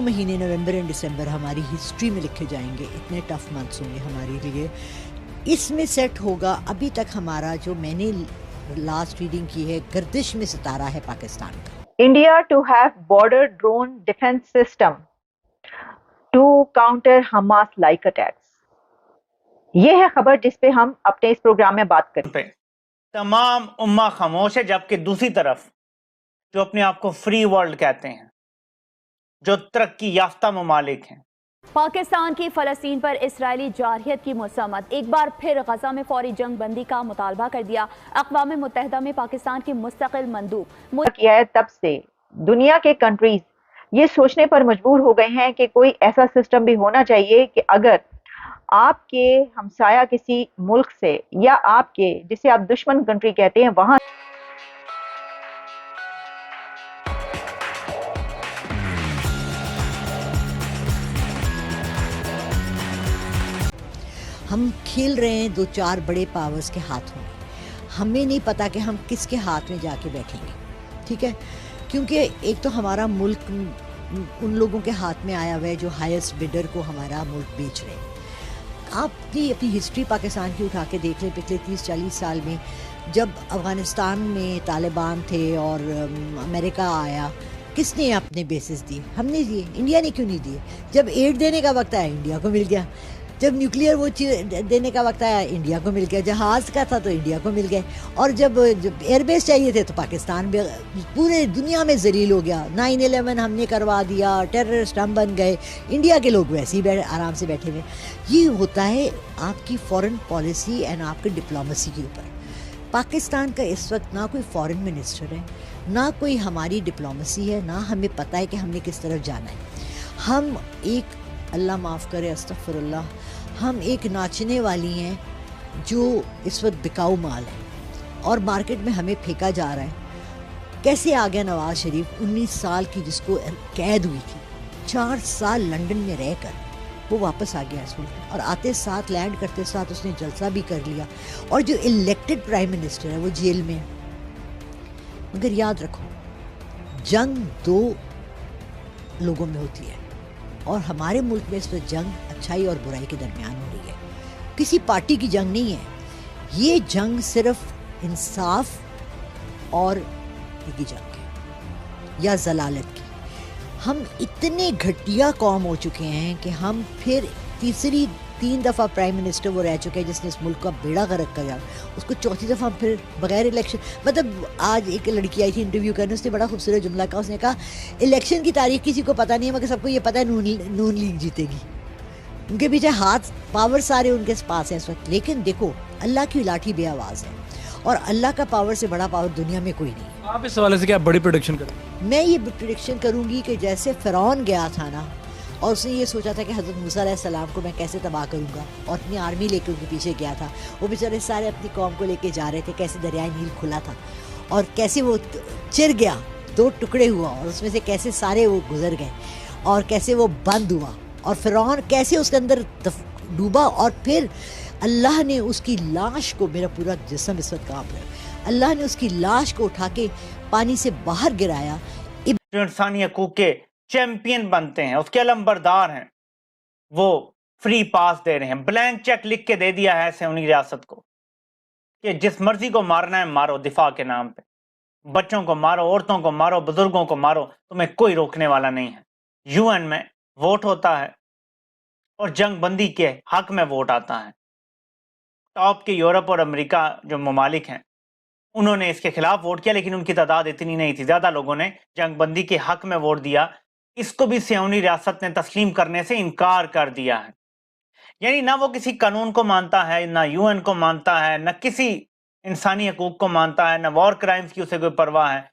महीने नवंबर एंड दिसंबर हमारी हिस्ट्री में लिखे जाएंगे, इतने टफ मंथ्स होंगे हमारे लिए। इसमें सेट होगा, अभी तक हमारा जो मैंने लास्ट रीडिंग की है, गर्दिश में सितारा है पाकिस्तान का। India to have border drone defense system to counter Hamas like attacks. ये है खबर जिस पे हम अपने इस प्रोग्राम में बात करें। तमाम उम्मा खामोश है, जबकि दूसरी तरफ जो अपने आप को फ्री वर्ल्ड कहते हैं, जो तरक्की याफ्ता ममालिक हैं, पाकिस्तान की फ़लस्तीन पर इसराइली जारहियत की मुसम्मत, एक बार फिर गजा में फौरी जंग बंदी का मुतालबा कर दिया। अक़वाम मुत्तहिदा में पाकिस्तान की मुस्तकिल मंदूब किया है, तब से दुनिया के कंट्रीज ये सोचने पर मजबूर हो गए हैं कि कोई ऐसा सिस्टम भी होना चाहिए कि अगर आपके हमसाया किसी मुल्क से या आपके जिसे आप दुश्मन कंट्री कहते हैं वहां हम खेल रहे हैं दो चार बड़े पावर्स के हाथ में, हमें नहीं पता कि हम किसके हाथ में जाके बैठेंगे, ठीक है? क्योंकि एक तो हमारा मुल्क उन लोगों के हाथ में आया हुआ है जो हाईएस्ट बिडर को हमारा मुल्क बेच रहे हैं। आप अपनी हिस्ट्री पाकिस्तान की उठा के देख लें, पिछले 30-40 साल में जब अफ़गानिस्तान में तालिबान थे और अमेरिका आया, किसने अपने बेसिस दिए? हमने दिए। इंडिया ने क्यों नहीं दिए? जब एड देने का वक्त आया, इंडिया को मिल गया। जब न्यूक्लियर वो देने का वक्त आया, इंडिया को मिल गया। जहाज़ का था तो इंडिया को मिल गए, और जब एयरबेस चाहिए थे तो पाकिस्तान भी पूरे दुनिया में जलील हो गया। 9/11 हमने करवा दिया, टेररिस्ट हम बन गए, इंडिया के लोग वैसे ही आराम से बैठे हुए। ये होता है आपकी फॉरेन पॉलिसी एंड आपकी डिप्लोमेसी के ऊपर। पाकिस्तान का इस वक्त ना कोई फॉरेन मिनिस्टर है, ना कोई हमारी डिप्लोमेसी है, ना हमें पता है कि हमने किस तरफ जाना है। हम एक, अल्लाह माफ़ करे, अस्तग़फिरुल्लाह, हम एक नाचने वाली हैं जो इस वक्त बिकाऊ माल है और मार्केट में हमें फेंका जा रहा है। कैसे आ गया नवाज शरीफ, 19 साल की जिसको कैद हुई थी, 4 साल लंदन में रहकर वो वापस आ गया इस मुल्क में, और आते साथ लैंड करते साथ उसने जलसा भी कर लिया। और जो इलेक्टेड प्राइम मिनिस्टर है वो जेल में है। मगर याद रखो, जंग 2 लोगों में होती है, और हमारे मुल्क में इस वक्त जंग अच्छाई और बुराई के दरमियान हो रही है। किसी पार्टी की जंग नहीं है, ये जंग सिर्फ इंसाफ और की जंग है, या जलालत की। हम इतने घटिया कौम हो चुके हैं कि हम फिर 3 दफ़ा प्राइम मिनिस्टर वो रह चुके हैं जिसने इस मुल्क का बेड़ा गर्क कर, उसको 4थी दफ़ा फिर बगैर इलेक्शन। मतलब आज एक लड़की आई थी इंटरव्यू करने, उसने बड़ा खूबसूरत जुमला कहा। उसने कहा इलेक्शन की तारीख किसी को पता नहीं है, मगर सबको ये पता है नून लीग जीतेगी। उनके पीछे हाथ पावर सारे उनके पास है इस वक्त। लेकिन देखो, अल्लाह की लाठी बे आवाज़ है, और अल्लाह का पावर से बड़ा पावर दुनिया में कोई नहीं है। आप इस हवाले से क्या बड़ी प्रेडिक्शन करें? मैं ये प्रेडिक्शन करूँगी कि जैसे फ़िरौन गया था ना, और उसने ये सोचा था कि हज़रत मूसा अलैहिस्सलाम को मैं कैसे तबाह करूँगा, और अपनी आर्मी लेकर उनके पीछे गया था। वो बेचारे सारे अपनी कौम को लेके जा रहे थे, कैसे दरियाए नील खुला था और कैसे वो चिर गया, 2 टुकड़े हुआ, और उसमें से कैसे सारे वो गुजर गए, और कैसे वो बंद हुआ, और फ़िरौन कैसे उसके अंदर डूबा, और फिर अल्लाह ने उसकी लाश को, मेरा पूरा जिस्म इस वक्त कांप रहा है, अल्लाह ने उसकी लाश को उठा के पानी से बाहर गिराया। जो इंसानी हकूक के चैंपियन बनते हैं, उसके अलंबरदार हैं, वो फ्री पास दे रहे हैं, ब्लैंक चेक लिख के दे दिया है सियोनी रियासत को कि जिस मर्जी को मारना है मारो, दिफा के नाम पे। बच्चों को मारो, औरतों को मारो, बुजुर्गों को मारो, तुम्हें कोई रोकने वाला नहीं है। यूएन में वोट होता है और जंग बंदी के हक में वोट आता है। टॉप के यूरोप और अमेरिका जो ममालिक हैं, उन्होंने इसके खिलाफ वोट किया, लेकिन उनकी तादाद इतनी नहीं थी। ज़्यादा लोगों ने जंग बंदी के हक में वोट दिया। इसको भी सियोनी रियासत ने तस्लीम करने से इनकार कर दिया है। यानी ना वो किसी कानून को मानता है, ना यूएन को मानता है, ना किसी इंसानी हकूक को मानता है, ना वॉर क्राइम्स की उसे कोई परवाह है।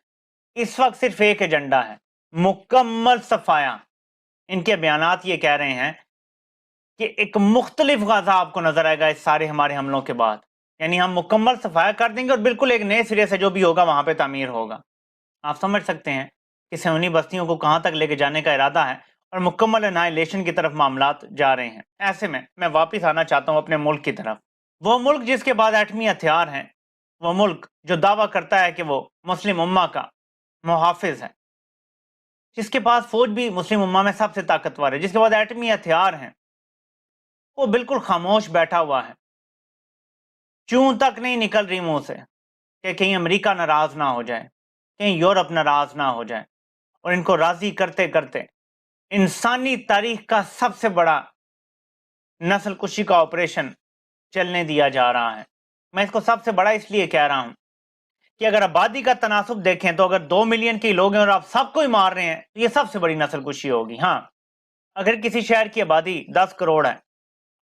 इस वक्त सिर्फ एक एजेंडा है, मुकम्मल सफाया। इनके बयानात ये कह रहे हैं कि एक मुख्तलिफ गाजा आपको नजर आएगा इस सारे हमारे हमलों के बाद। यानी हम मुकम्मल सफाया कर देंगे और बिल्कुल एक नए सिरे से जो भी होगा वहां पे तामीर होगा। आप समझ सकते हैं कि सियोनी बस्तियों को कहां तक लेके जाने का इरादा है, और मुकम्मल एनाइलेशन की तरफ मामलात जा रहे हैं। ऐसे में मैं वापस आना चाहता हूं अपने मुल्क की तरफ। वो मुल्क जिसके बाद एटमी हथियार हैं, वो मुल्क जो दावा करता है कि वो मुस्लिम उम्मा का मुहाफिज है, جس کے پاس فوج بھی مسلم امہ میں سب سے طاقتور ہے، جس کے پاس ایٹمی ہتھیار ہیں، وہ بالکل خاموش بیٹھا ہوا ہے، چوں تک نہیں نکل رہی منہ سے کہ کہیں امریکہ ناراض نہ ہو جائے، کہیں یورپ ناراض نہ ہو جائے، اور ان کو راضی کرتے کرتے انسانی تاریخ کا سب سے بڑا نسل کشی کا آپریشن چلنے دیا جا رہا ہے۔ میں اس کو سب سے بڑا اس لیے کہہ رہا ہوں کہ اگر آبادی کا تناسب دیکھیں تو اگر 2 ملین کے لوگ ہیں اور آپ سب کو ہی مار رہے ہیں تو یہ سب سے بڑی نسل کشی ہوگی۔ ہاں، اگر کسی شہر کی آبادی 10 کروڑ ہے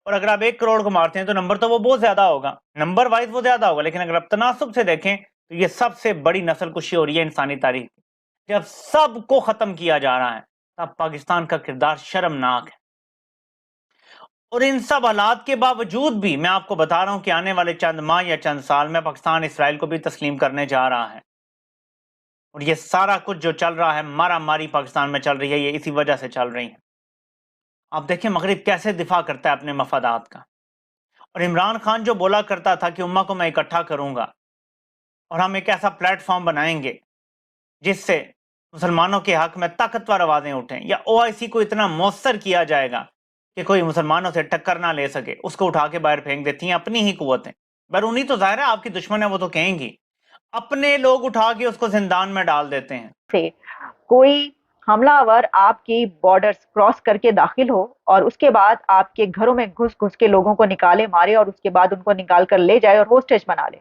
اور اگر آپ 1 کروڑ کو مارتے ہیں تو نمبر تو وہ بہت زیادہ ہوگا، نمبر وائز وہ زیادہ ہوگا، لیکن اگر آپ تناسب سے دیکھیں تو یہ سب سے بڑی نسل کشی ہو رہی ہے انسانی تاریخ کی۔ جب سب کو ختم کیا جا رہا ہے تب پاکستان کا کردار شرمناک ہے، اور ان سب حالات کے باوجود بھی میں آپ کو بتا رہا ہوں کہ آنے والے چند ماہ یا چند سال میں پاکستان اسرائیل کو بھی تسلیم کرنے جا رہا ہے، اور یہ سارا کچھ جو چل رہا ہے، مارا ماری پاکستان میں چل رہی ہے، یہ اسی وجہ سے چل رہی ہے۔ آپ دیکھیں مغرب کیسے دفاع کرتا ہے اپنے مفادات کا، اور عمران خان جو بولا کرتا تھا کہ امہ کو میں اکٹھا کروں گا اور ہم ایک ایسا پلیٹ فارم بنائیں گے جس سے مسلمانوں کے حق میں طاقتور آوازیں اٹھیں، یا OIC کو اتنا مؤثر کیا جائے گا کہ کوئی مسلمانوں سے ٹکر نہ لے سکے، اس کو اٹھا کے باہر پھینک دیتی ہیں اپنی ہی قوتیں۔ بیرونی تو ظاہر ہے آپ کی دشمن ہے، وہ تو کہیں گی، اپنے لوگ اٹھا کے اس کو زندان میں ڈال دیتے ہیں۔ سے کوئی حملہ آور آپ کی بارڈرز کراس کر کے داخل ہو اور اس کے بعد آپ کے گھروں میں گھس گھس کے لوگوں کو نکالے مارے اور اس کے بعد ان کو نکال کر لے جائے اور ہوسٹیج بنا لے،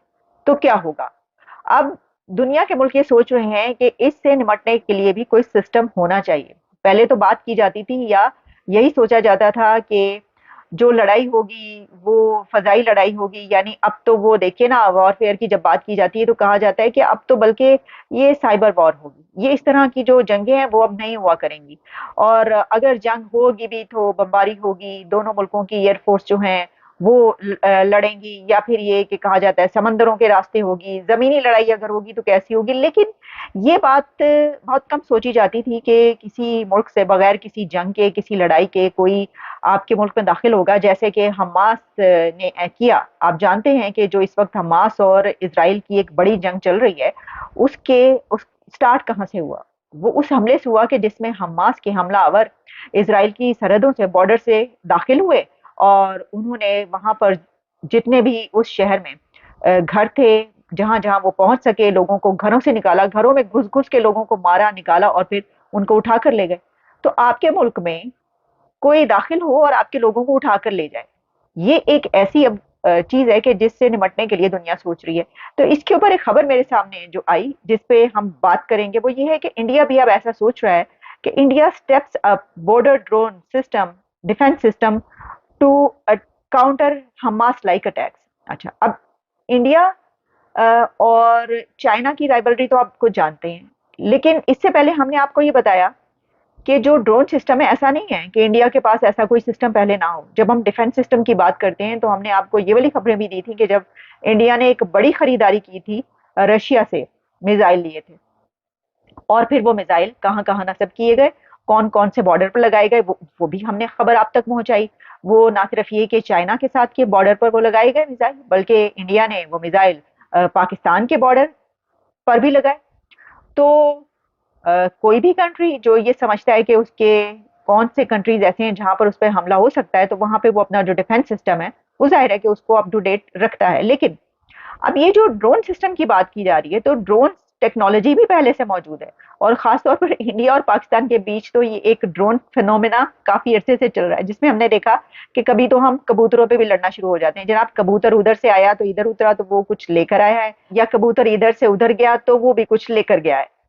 تو کیا ہوگا؟ اب دنیا کے ملک یہ سوچ رہے ہیں کہ اس سے نمٹنے کے لیے بھی کوئی سسٹم ہونا چاہیے۔ پہلے تو بات کی جاتی تھی یا یہی سوچا جاتا تھا کہ جو لڑائی ہوگی وہ فضائی لڑائی ہوگی، یعنی اب تو وہ دیکھیں نا، وار فیئر کی جب بات کی جاتی ہے تو کہا جاتا ہے کہ اب تو بلکہ یہ سائبر وار ہوگی، یہ اس طرح کی جو جنگیں ہیں وہ اب نہیں ہوا کریں گی، اور اگر جنگ ہوگی بھی تو بمباری ہوگی، دونوں ملکوں کی ایئر فورس جو ہیں وہ لڑیں گی، یا پھر یہ کہ کہا جاتا ہے سمندروں کے راستے ہوگی، زمینی لڑائی اگر ہوگی تو کیسی ہوگی۔ لیکن یہ بات بہت کم سوچی جاتی تھی کہ کسی ملک سے بغیر کسی جنگ کے، کسی لڑائی کے کوئی آپ کے ملک میں داخل ہوگا، جیسے کہ حماس نے کیا۔ آپ جانتے ہیں کہ جو اس وقت حماس اور اسرائیل کی ایک بڑی جنگ چل رہی ہے، اس سٹارٹ کہاں سے ہوا؟ وہ اس حملے سے ہوا کہ جس میں حماس کے حملہ آور اسرائیل کی سرحدوں سے، بارڈر سے داخل ہوئے، اور انہوں نے وہاں پر جتنے بھی اس شہر میں گھر تھے، جہاں جہاں وہ پہنچ سکے، لوگوں کو گھروں سے نکالا، گھروں میں گھس گھس کے لوگوں کو مارا، نکالا اور پھر ان کو اٹھا کر لے گئے۔ تو آپ کے ملک میں کوئی داخل ہو اور آپ کے لوگوں کو اٹھا کر لے جائے، یہ ایک ایسی چیز ہے کہ جس سے نمٹنے کے لیے دنیا سوچ رہی ہے۔ تو اس کے اوپر ایک خبر میرے سامنے جو آئی جس پہ ہم بات کریں گے، وہ یہ ہے کہ انڈیا بھی اب ایسا سوچ رہا ہے کہ India steps up border drone system, defence system to counter Hamas like attacks. اچھا، اب انڈیا اور چائنا کی رائبلری تو آپ کو جانتے ہیں، لیکن اس سے پہلے ہم نے آپ کو یہ بتایا کہ جو ڈرون سسٹم ہے، ایسا نہیں ہے کہ انڈیا کے پاس ایسا کوئی سسٹم پہلے نہ ہو۔ جب ہم ڈیفنس سسٹم کی بات کرتے ہیں تو ہم نے آپ کو یہ والی خبریں بھی دی تھی کہ جب انڈیا نے ایک بڑی خریداری کی تھی رشیا سے، میزائل لیے تھے، اور پھر وہ میزائل کہاں کہاں نصب کیے گئے، کون کون سے بارڈر پر لگائے گئے، وہ بھی ہم نے خبر آپ تک پہنچائی۔ وہ نہ صرف یہ کہ چائنا کے ساتھ کے بارڈر پر وہ لگائے گئے میزائل، بلکہ انڈیا نے وہ میزائل پاکستان کے بارڈر پر بھی لگائے۔ تو کوئی بھی کنٹری جو یہ سمجھتا ہے کہ اس کے کون سے کنٹریز ایسے ہیں جہاں پر اس پہ حملہ ہو سکتا ہے، تو وہاں پہ وہ اپنا جو ڈیفنس سسٹم ہے وہ ظاہر ہے کہ اس کو اپ ٹو ڈیٹ رکھتا ہے۔ لیکن اب یہ جو ڈرون سسٹم کی بات کی جا رہی ہے، تو ڈرون ٹیکنالوجی بھی پہلے سے موجود ہے، اور خاص طور پر انڈیا اور پاکستان کے بیچ تو یہ ایک ڈرون فینومینا کافی عرصے سے چل رہا ہے، جس میں ہم نے دیکھا کہ کبھی تو ہم کبوتروں پہ بھی لڑنا شروع ہو جاتے ہیں، جناب کبوتر ادھر سے آیا تو ادھر اترا تو وہ کچھ لے کر آیا ہے، یا کبوتر ادھر سے ادھر گیا تو وہ بھی کچھ لے کر گیا ہے۔